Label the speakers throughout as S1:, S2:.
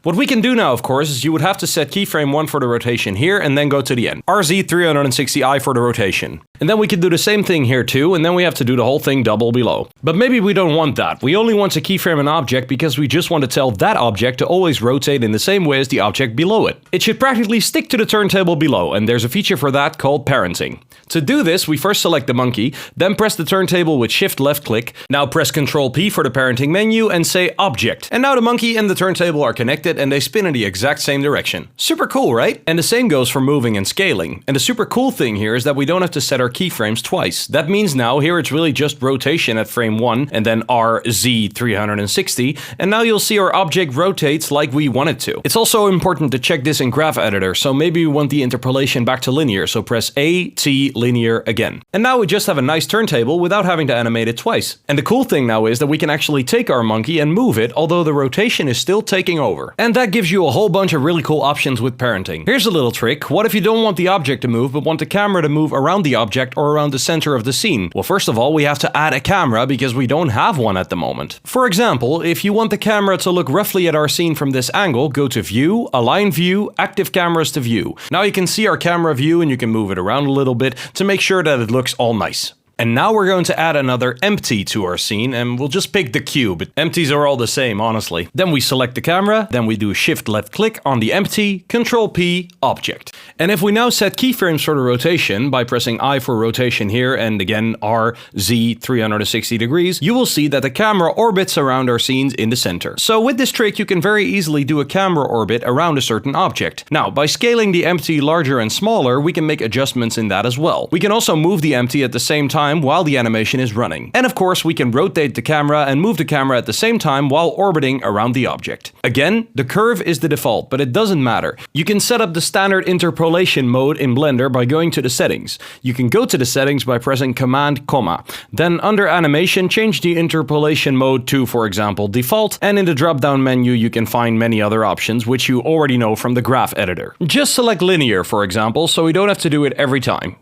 S1: What we can do now, of course, is you would have to set keyframe 1 for the rotation here and then go to the end. RZ360i for the rotation. And then we can do the same thing here too, and then we have to do the whole thing double below. But maybe we don't want that. We only want to keyframe an object because we just want to tell that object to always rotate in the same way as the object below it. It should practically stick to the turntable below, and there's a feature for that called parenting. To do this, we first select the monkey, then press the turntable with Shift left click. Now press Ctrl P for the parenting menu and say Object. And now the monkey and the turntable are connected and they spin in the exact same direction. Super cool, right? And the same goes for moving and scaling. And the super cool thing here is that we don't have to set our keyframes twice. That means now here it's really just rotation at frame 1 and then RZ360, and now you'll see our object rotates like we want it to. It's also important to check this in Graph Editor, so maybe we want the interpolation back to linear, so press AT linear again. And now we just have a nice turntable without having to animate it twice. And the cool thing now is that we can actually take our monkey and move it, although the rotation is still taking over. And that gives you a whole bunch of really cool options with parenting. Here's a little trick. What if you don't want the object to move, but want the camera to move around the object or around the center of the scene? Well, first of all, we have to add a camera because we don't have one at the moment. For example, if you want the camera to look roughly at our scene from this angle, go to View, Align View, Active Cameras to View. Now you can see our camera view and you can move it around a little bit to make sure that it looks all nice. And now we're going to add another empty to our scene, and we'll just pick the cube. Empties are all the same, honestly. Then we select the camera, then we do Shift left click on the empty, Control P, Object. And if we now set keyframes for the rotation by pressing I for rotation here and again RZ 360 degrees, you will see that the camera orbits around our scenes in the center. So with this trick you can very easily do a camera orbit around a certain object. Now by scaling the empty larger and smaller, we can make adjustments in that as well. We can also move the empty at the same time while the animation is running. And of course we can rotate the camera and move the camera at the same time while orbiting around the object. Again, the curve is the default, but it doesn't matter. You can set up the standard interpolation mode in Blender by going to the settings. You can go to the settings by pressing Command, comma. Then under animation, change the interpolation mode to, for example, default, and in the drop-down menu you can find many other options which you already know from the Graph Editor. Just select linear, for example, so we don't have to do it every time.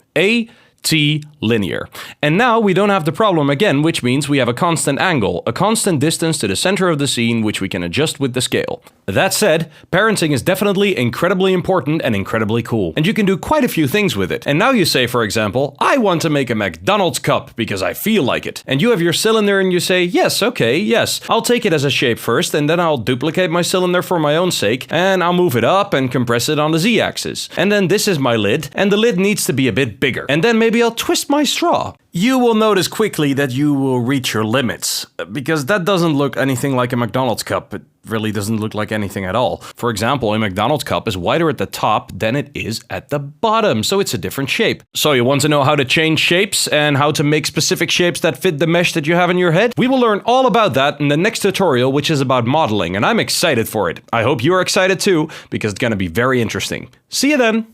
S1: T linear. And now we don't have the problem again, which means we have a constant angle, a constant distance to the center of the scene, which we can adjust with the scale. That said, parenting is definitely incredibly important and incredibly cool, and you can do quite a few things with it. And now you say, for example, I want to make a McDonald's cup because I feel like it. And you have your cylinder and you say, yes, okay, yes, I'll take it as a shape first, and then I'll duplicate my cylinder for my own sake, and I'll move it up and compress it on the Z-axis. And then this is my lid, and the lid needs to be a bit bigger. And then maybe I'll twist my straw. You will notice quickly that you will reach your limits, because that doesn't look anything like a McDonald's cup. It really doesn't look like anything at all. For example, a McDonald's cup is wider at the top than it is at the bottom, so it's a different shape. So you want to know how to change shapes and how to make specific shapes that fit the mesh that you have in your head? We will learn all about that in the next tutorial, which is about modeling, and I'm excited for it. I hope you're excited too, because it's gonna be very interesting. See you then!